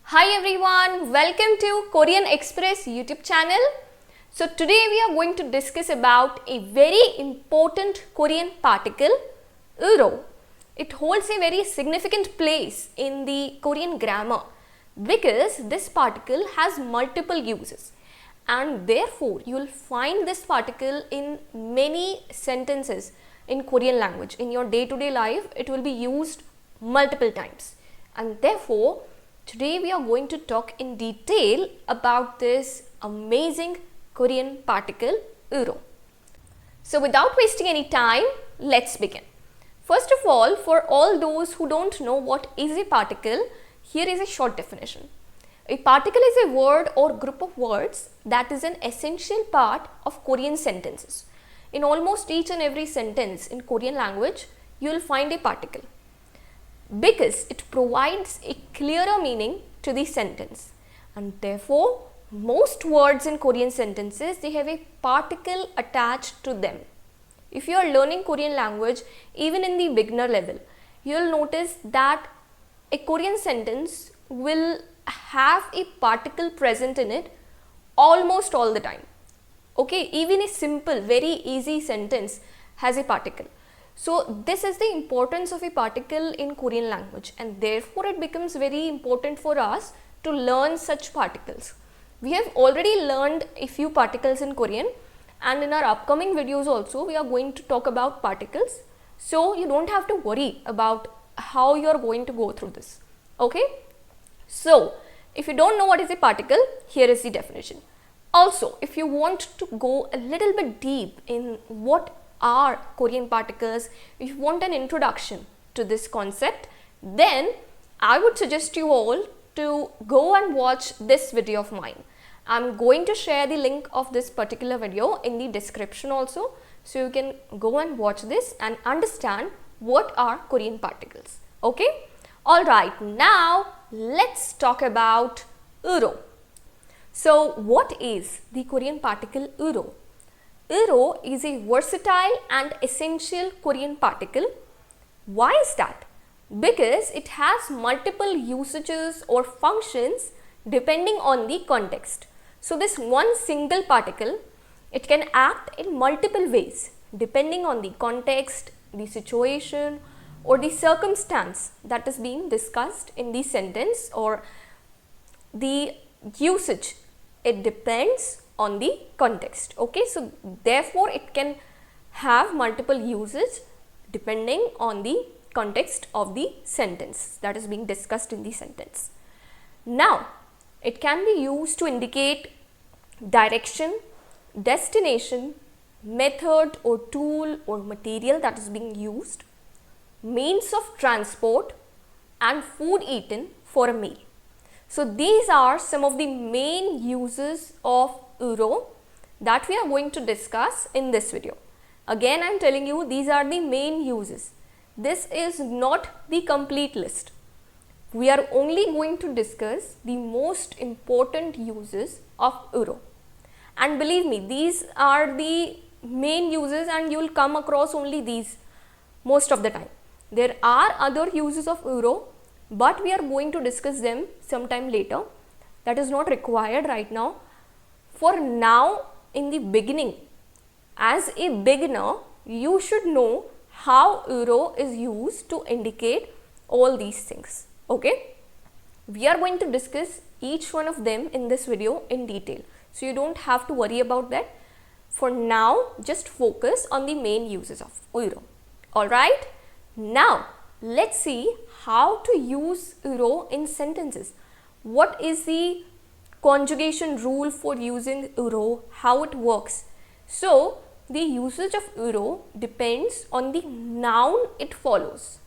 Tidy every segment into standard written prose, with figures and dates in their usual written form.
Hi everyone, welcome to Korean Express YouTube channel. So today we are going to discuss about a very important Korean particle, euro. It holds a very significant place in the Korean grammar because this particle has multiple uses and therefore you will find this particle in many sentences in Korean language. In your day-to-day life, it will be used multiple times, and therefore today we are going to talk in detail about this amazing Korean particle euro. So without wasting any time, let's begin. First of all, for all those who don't know what is a particle, here is a short definition. A particle is a word or group of words that is an essential part of Korean sentences. In almost each and every sentence in Korean language, you will find a particle, because it provides a clearer meaning to the sentence, and therefore most words in Korean sentences, they have a particle attached to them. If you are learning Korean language even in the beginner level, you will notice that a Korean sentence will have a particle present in it almost all the time. Okay, even a simple, very easy sentence has a particle. So this is the importance of a particle in Korean language, and therefore it becomes very important for us to learn such particles. We have already learned a few particles in Korean, and in our upcoming videos also we are going to talk about particles. So you don't have to worry about how you are going to go through this. Okay. So if you don't know what is a particle, here is the definition. Also, if you want to go a little bit deep in what are Korean particles, if you want an introduction to this concept, then I would suggest you all to go and watch this video of mine. I'm going to share the link of this particular video in the description also, so you can go and watch this and understand what are Korean particles. Okay. Alright, now let's talk about euro. So what is the Korean particle euro? Euro is a versatile and essential Korean particle. Why is that? Because it has multiple usages or functions depending on the context. So this one single particle, it can act in multiple ways depending on the context, the situation, or the circumstance that is being discussed in the sentence, or the usage. It depends on the context. Okay, so therefore it can have multiple uses depending on the context of the sentence that is being discussed in the sentence. Now it can be used to indicate direction, destination, method or tool or material that is being used, means of transport, and food eaten for a meal. So these are some of the main uses of euro that we are going to discuss in this video. Again, I am telling you, these are the main uses. This is not the complete list. We are only going to discuss the most important uses of euro. And believe me, these are the main uses and you will come across only these most of the time. There are other uses of euro, but we are going to discuss them sometime later. That is not required right now. For now, in the beginning, as a beginner, you should know how euro is used to indicate all these things. Okay, we are going to discuss each one of them in this video in detail, so you don't have to worry about that. For now, just focus on the main uses of euro. Alright, now let's see how to use euro in sentences. What is the conjugation rule for using euro, how it works? So the usage of euro depends on the noun it follows.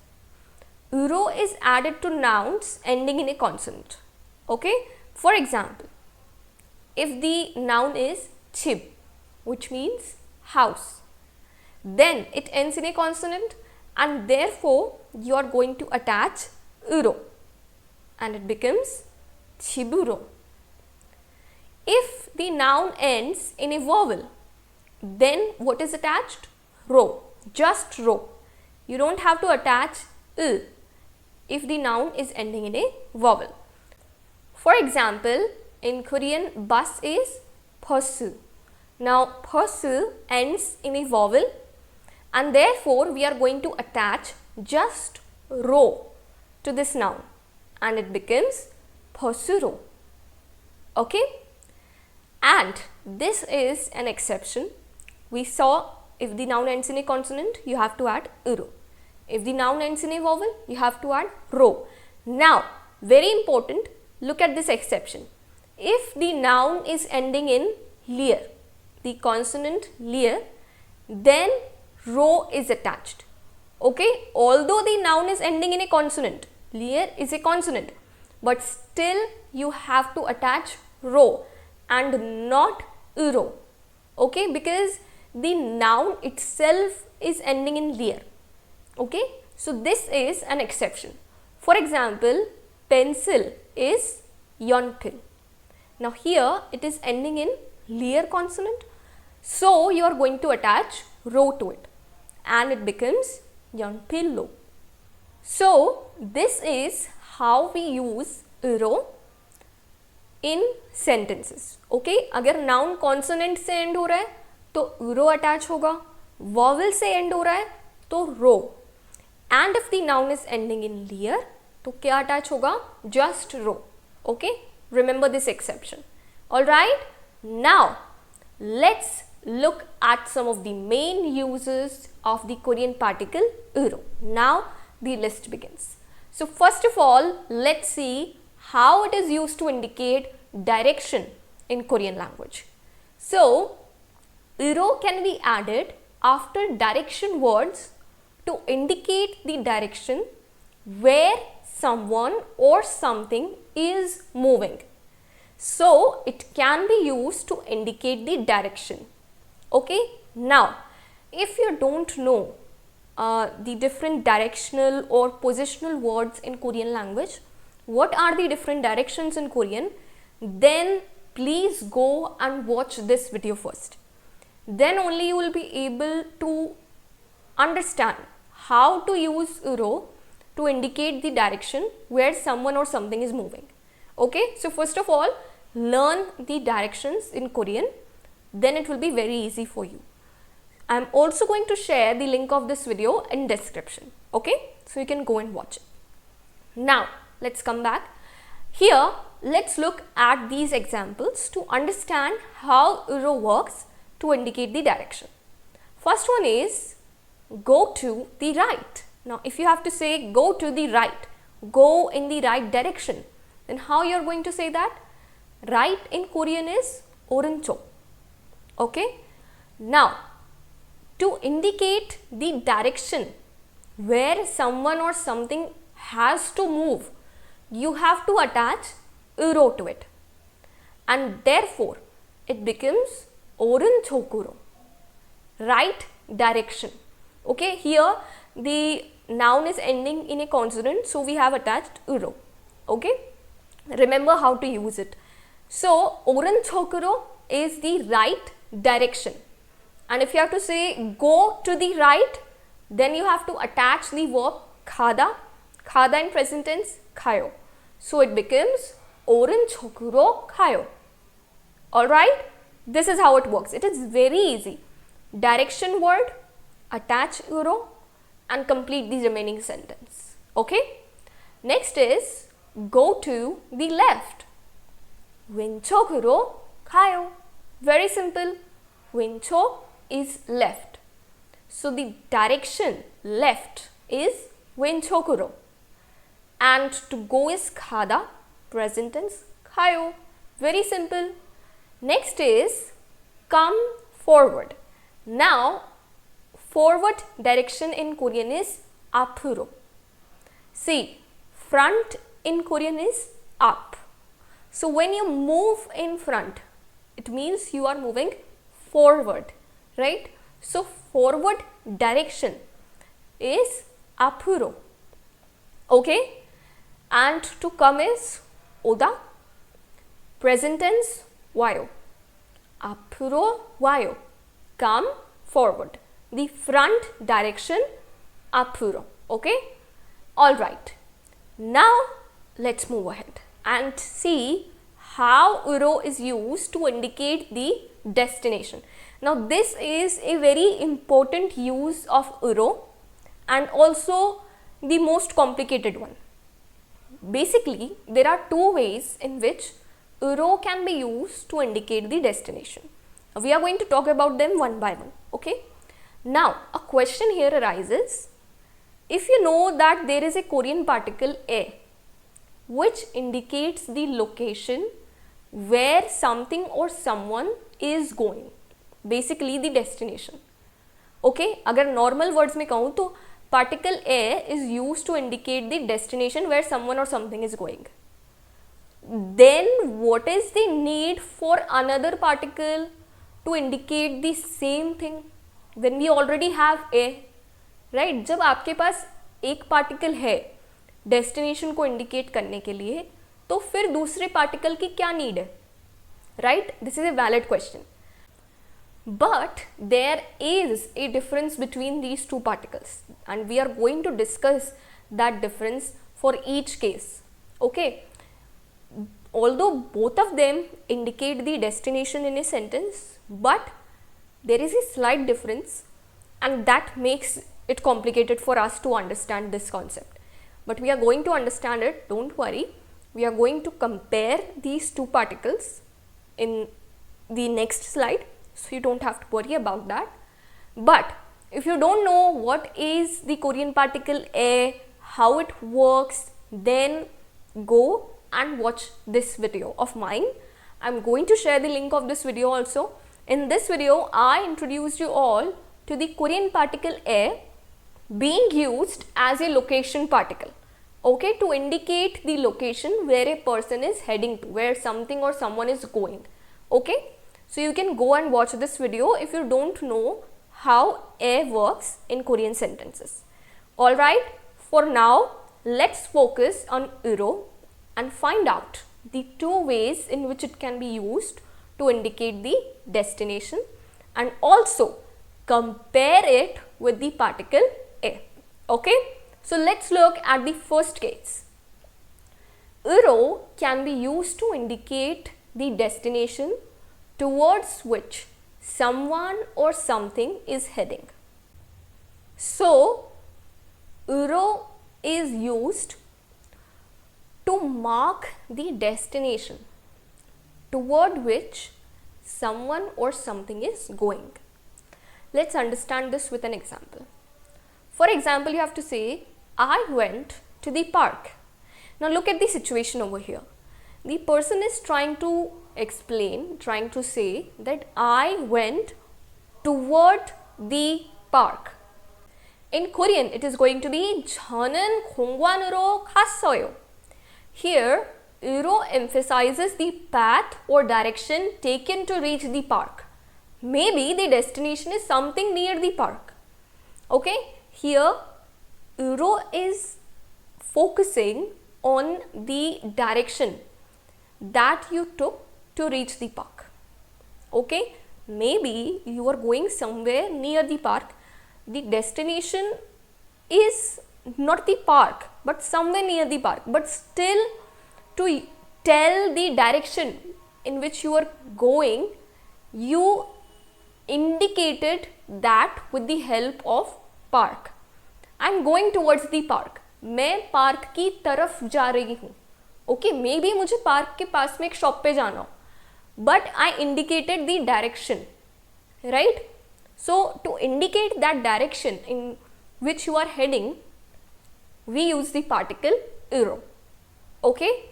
Euro is added to nouns ending in a consonant. Okay, for example, if the noun is 집, which means house, then it ends in a consonant, and therefore you are going to attach euro and it becomes 집으로. If the noun ends in a vowel, then what is attached? Ro, just ro. You don't have to attach il if the noun is ending in a vowel. For example, in Korean, bus is phosu. Now, phosu ends in a vowel, and therefore we are going to attach just ro to this noun, and it becomes phosuro. Okay? And this is an exception. We saw if the noun ends in a consonant, you have to add uro. If the noun ends in a vowel, you have to add ro. Now, very important, look at this exception. If the noun is ending in lir, the consonant lir, then ro is attached. Okay, although the noun is ending in a consonant, lir is a consonant, but still you have to attach ro and not uro. Okay, because the noun itself is ending in lir. Okay, so this is an exception. For example, pencil is yonpil. Now here it is ending in lir consonant, so you are going to attach ro to it and it becomes yonpillo. So this is how we use ro in sentences. Okay, अगर noun consonant से end हो रहा है तो ro attach होगा, vowel से end हो रहा है तो ro, and if the noun is ending in lir तो क्या attach होगा? Just ro. Okay, remember this exception. Alright, now let's look at some of the main uses of the Korean particle uro. Now the list begins. So first of all, let's see how it is used to indicate direction in Korean language. So uro can be added after direction words to indicate the direction where someone or something is moving. So it can be used to indicate the direction. Okay, now if you don't know the different directional or positional words in Korean language, what are the different directions in Korean, then please go and watch this video first. Then only you will be able to understand how to use uro to indicate the direction where someone or something is moving. Okay, so first of all, learn the directions in Korean, then it will be very easy for you. I am also going to share the link of this video in description. Okay, so you can go and watch it. Now let's come back. Here let's look at these examples to understand how uro works to indicate the direction. First one is go to the right. Now if you have to say go to the right, go in the right direction, then how you are going to say that? Right in Korean is orenchok. Okay, now to indicate the direction where someone or something has to move, you have to attach uro to it, and therefore it becomes orenchokuro, right direction. Okay, here the noun is ending in a consonant, so we have attached uro. Okay, remember how to use it. So orenchokuro is the right direction, and if you have to say go to the right, then you have to attach the verb khada, khada in present tense khayo, so it becomes orenchokuro khayo. Alright, this is how it works. It is very easy. Direction word, attach uro and complete the remaining sentence. Okay, next is go to the left. 왼쪽으로 가요. Very simple. 왼쪽 is left, so the direction left is 왼쪽으로, and to go is 가다, present tense 가요. Very simple. Next is come forward. Now forward direction in Korean is 앞으로. See, front in Korean is up. So when you move in front, it means you are moving forward, right? So forward direction is 앞으로. Okay, and to come is 오다, present tense 와요. 앞으로 와요. Come forward. The front direction 앞으로. Okay, all right. Now let's move ahead and see how euro is used to indicate the destination. Now this is a very important use of euro and also the most complicated one. Basically, there are two ways in which euro can be used to indicate the destination. We are going to talk about them one by one, okay? Now, a question here arises. If you know that there is a Korean particle a, which indicates the location where something or someone is going, basically the destination, okay? अगर normal words में कहूँ तो particle a is used to indicate the destination where someone or something is going. Then what is the need for another particle to indicate the same thing when we already have a, right? जब आपके पास एक particle है destination को indicate करने के लिए, तो फिर दूसरे particle की क्या need है, right? This is a valid question. But there is a difference between these two particles and we are going to discuss that difference for each case, okay? Although both of them indicate the destination in a sentence, but there is a slight difference and that makes it complicated for us to understand this concept. But we are going to understand it, don't worry. We are going to compare these two particles in the next slide, so you don't have to worry about that. But if you don't know what is the Korean particle a, how it works, then go and watch this video of mine. I'm going to share the link of this video also. In this video, I introduced you all to the Korean particle a being used as a location particle, okay, to indicate the location where a person is heading to, where something or someone is going, okay? So you can go and watch this video if you don't know how a works in Korean sentences. Alright, for now, let's focus on euro and find out the two ways in which it can be used to indicate the destination and also compare it with the particle a, okay? So let's look at the first case. Euro can be used to indicate the destination towards which someone or something is heading. So, euro is used to mark the destination toward which someone or something is going. Let's understand this with an example. For example, you have to say, I went to the park. Now look at the situation over here. The person is trying to explain, trying to say that I went toward the park. In Korean, it is going to be 저는 공원으로 갔어요. Here, euro emphasizes the path or direction taken to reach the park. Maybe the destination is something near the park. Okay, here euro is focusing on the direction that you took to reach the park. Okay, maybe you are going somewhere near the park. The destination is not the park but somewhere near the park, but still to tell the direction in which you are going, you indicated that with the help of park. I am going towards the park. मैं park की तरफ जा रही हूँ. Okay, maybe मुझे park के पास में एक शॉप पे जाना हो, but I indicated the direction, right? So to indicate that direction in which you are heading, we use the particle euro. Okay,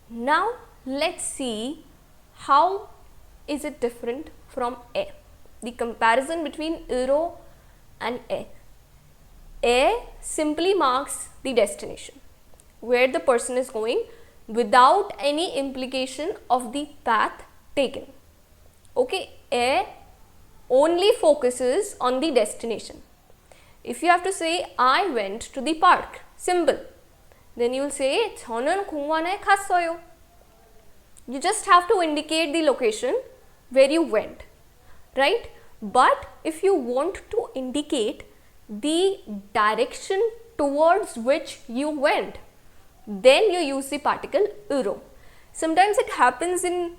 now let's see how is it different from a. The comparison between euro and a. A simply marks the destination where the person is going without any implication of the path taken. Okay, A only focuses on the destination. If you have to say I went to the park, simple, then you will say 저는 공원에 갔어요. You just have to indicate the location where you went, right? But if you want to indicate the direction towards which you went, then you use the particle euro. Sometimes it happens in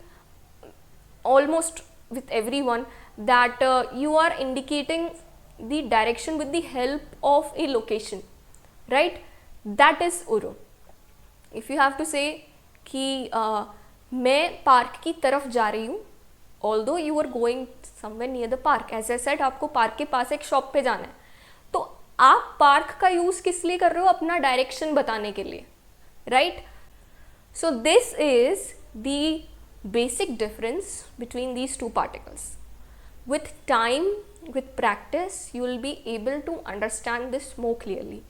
almost with everyone that you are indicating the direction with the help of a location, right? That is uro. If you have to say कि मैं park की तरफ जा रही हूँ, although you are going somewhere near the park, as I said, आपको park के पास एक शॉप पे जाना है, तो आप पार्क का यूज़ किस लिए कर रहे हो? अपना डायरेक्शन बताने के लिए, right? So this is the basic difference between these two particles. With time, with practice, you will be able to understand this more clearly.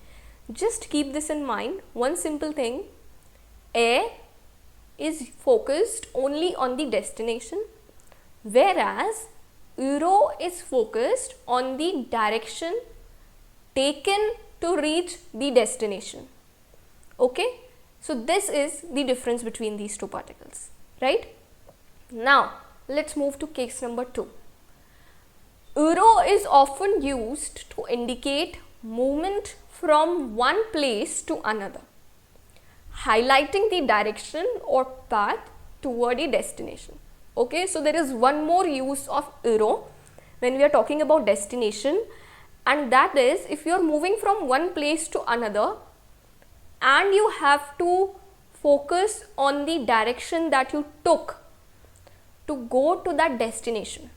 Just keep this in mind. One simple thing, A is focused only on the destination, whereas Euro is focused on the direction taken to reach the destination. Okay, so this is the difference between these two particles, right? Now let's move to case number 2. Euro is often used to indicate movement from one place to another, highlighting the direction or path toward a destination. Okay, so there is one more use of Euro when we are talking about destination, and that is if you are moving from one place to another and you have to focus on the direction that you took to go to that destination,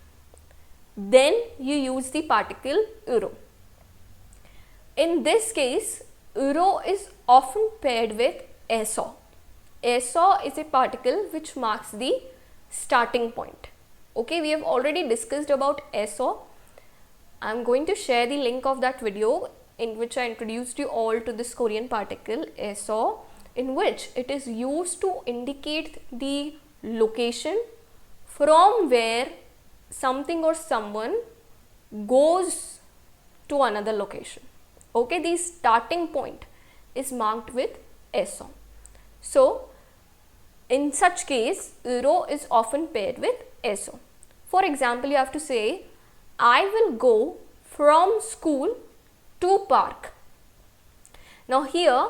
then you use the particle Euro. In this case, Euro is often paired with eso. Eso is a particle which marks the starting point. Okay, we have already discussed about eso. I am going to share the link of that video in which I introduced you all to this Korean particle eso, in which it is used to indicate the location from where something or someone goes to another location. Okay, the starting point is marked with eso. So in such case, Euro is often paired with eso. For example, you have to say, I will go from school to park. Now here,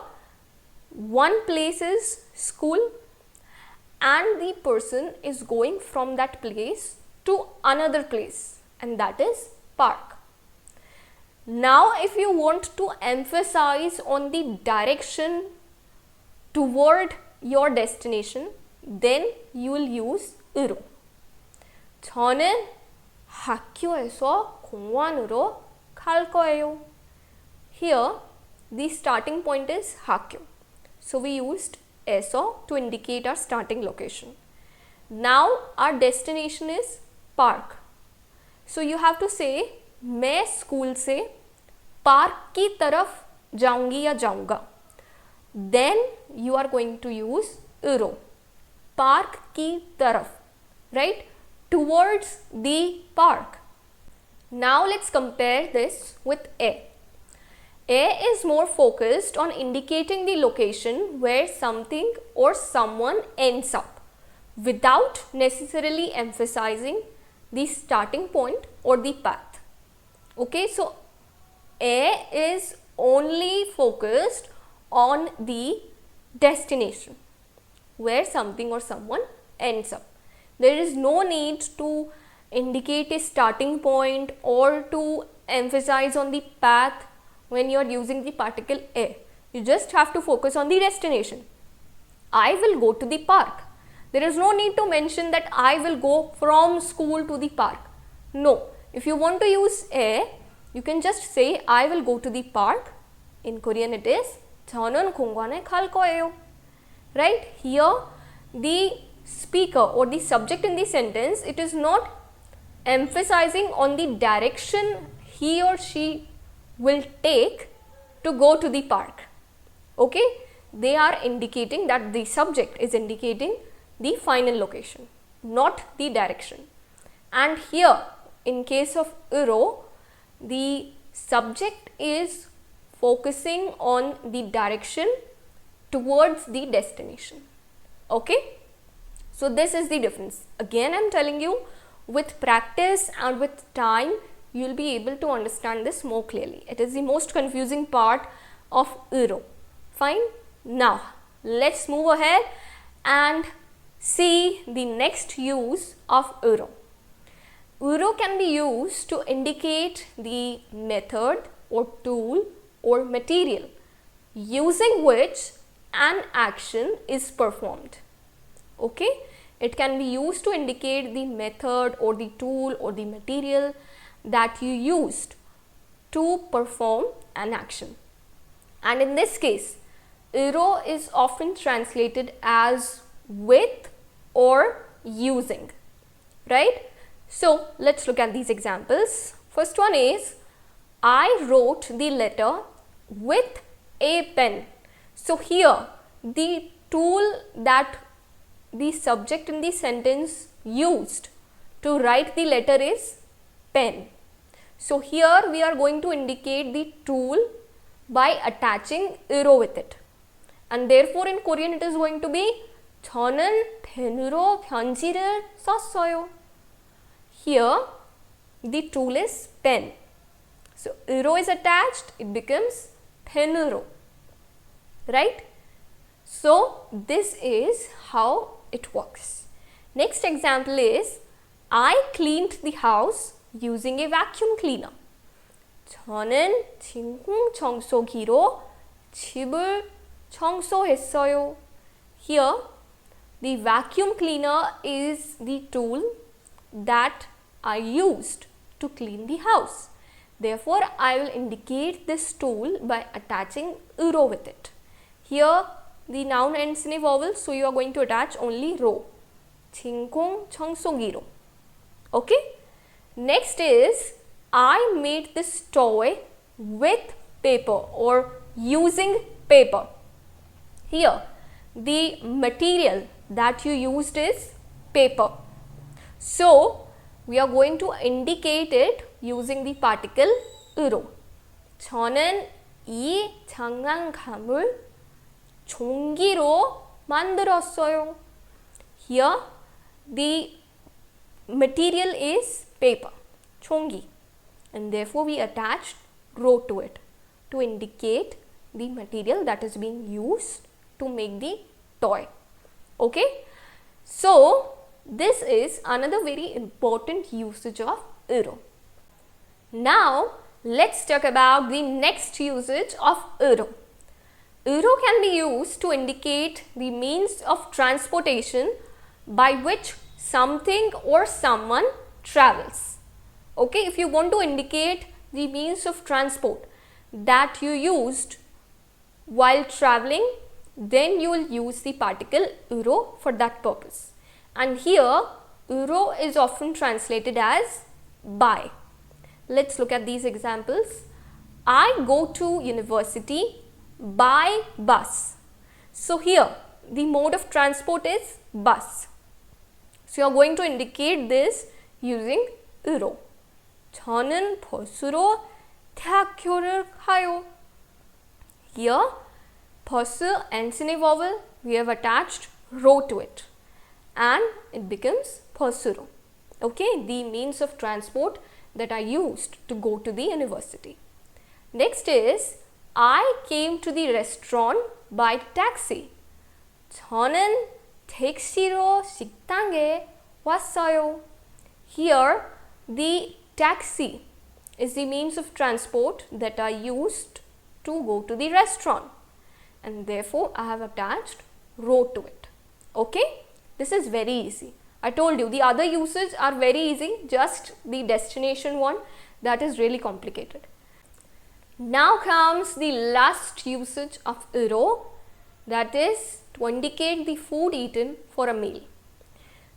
one place is school and the person is going from that place to another place, and that is park. Now if you want to emphasize on the direction toward your destination, then you will use Euro. 저는 학교에서 공원으로 갈 거예요. Here the starting point is 학교, so we used eso to indicate our starting location. Now our destination is park, so you have to say मैं school से park की तरफ जाऊंगी या जाऊंगा. Then you are going to use Euro. Park की तरफ, right? Towards the park. Now let's compare this with A. A is more focused on indicating the location where something or someone ends up without necessarily emphasizing the starting point or the path. Okay, so A is only focused on the destination where something or someone ends up. There is no need to indicate a starting point or to emphasize on the path when you are using the particle A. You just have to focus on the destination. I will go to the park. There is no need to mention that I will go from school to the park. No, if you want to use A, you can just say I will go to the park. In Korean it is 저는 공원에 갈 거예요. Right? Here the speaker or the subject in the sentence, it is not emphasizing on the direction he or she will take to go to the park. Okay, they are indicating that the subject is indicating the final location, not the direction. And here in case of Euro, the subject is focusing on the direction towards the destination. Okay, so this is the difference. Again, I am telling you, with practice and with time, you will be able to understand this more clearly. It is the most confusing part of Euro. Fine. Now let's move ahead and see the next use of uro. Uro can be used to indicate the method or tool or material using which an action is performed. Okay, it can be used to indicate the method or the tool or the material that you used to perform an action. And in this case, uro is often translated as with or using, right? So let's look at these examples. First one is, I wrote the letter with a pen. So here the tool that the subject in the sentence used to write the letter is pen. So here we are going to indicate the tool by attaching uro with it. And therefore in Korean it is going to be 저는 펜으로 편지를 썼어요. Here the tool is pen. So uro is attached, it becomes 펜으로, right? So this is how it works. Next example is, I cleaned the house using a vacuum cleaner. 저는 진공 청소기로 집을 청소했어요. Here the vacuum cleaner is the tool that I used to clean the house. Therefore, I will indicate this tool by attaching uro with it. Here the noun ends in a vowel, so you are going to attach only ro. 진공 청소기로. Okay. Next is, I made this toy with paper or using paper. Here the material that you used is paper. So we are going to indicate it using the particle uro. 저는 이 장난감을 종기로 만들었어요. Here the material is paper, 종기, and therefore we attached ro to it to indicate the material that is being used to make the toy. Okay, so this is another very important usage of uro. Now let's talk about the next usage of uro. Uro can be used to indicate the means of transportation by which something or someone travels. Okay, if you want to indicate the means of transport that you used while traveling, then you will use the particle uro for that purpose. And here uro is often translated as by. Let's look at these examples. I go to university by bus. So here the mode of transport is bus. So you are going to indicate this using uro. 저는 버스로 대학교를 가요. Here bus ends in a vowel, we have attached ro to it and it becomes 버스로. Okay, the means of transport that I used to go to the university. Next is, I came to the restaurant by taxi. 저는 택시로 식당에 왔어요. Here the taxi is the means of transport that I used to go to the restaurant, and therefore I have attached ro to it. Okay, this is very easy. I told you the other uses are very easy, just the destination one that is really complicated. Now comes the last usage of uro, that is to indicate the food eaten for a meal.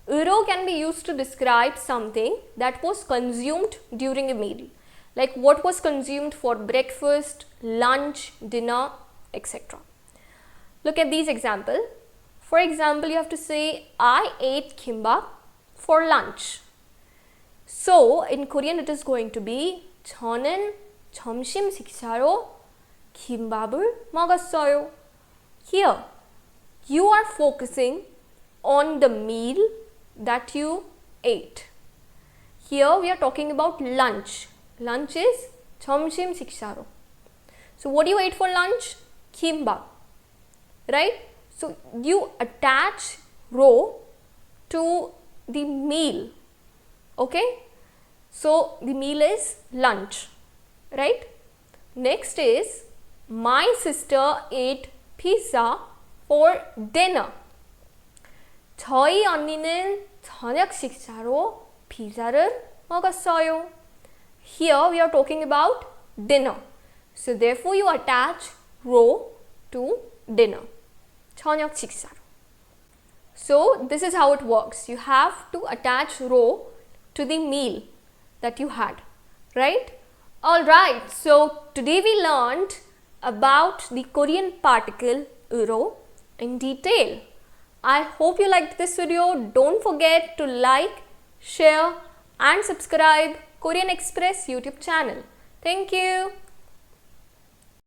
Uro can be used to describe something that was consumed during a meal, like what was consumed for breakfast, lunch, dinner, etc. Look at these examples. For example, you have to say, I ate kimbap for lunch. So in Korean it is going to be 저는 점심 식사로 김밥을 먹었어요. Here you are focusing on the meal that you ate. Here we are talking about lunch. Lunch is 점심 식사로. So what do you ate for lunch? Kimbap, right? So you attach ro to the meal. Okay, so the meal is lunch, right? Next is my sister ate pizza for dinner. 저희 언니는 저녁 식사로 피자를 먹었어요. Here we are talking about dinner. So therefore you attach ro to dinner. 저녁 식사로. So this is how it works. You have to attach ro to the meal that you had, right? Alright, so today we learned about the Korean particle uro in detail. I hope you liked this video. Don't forget to like, share and subscribe Korean Express YouTube channel. Thank you.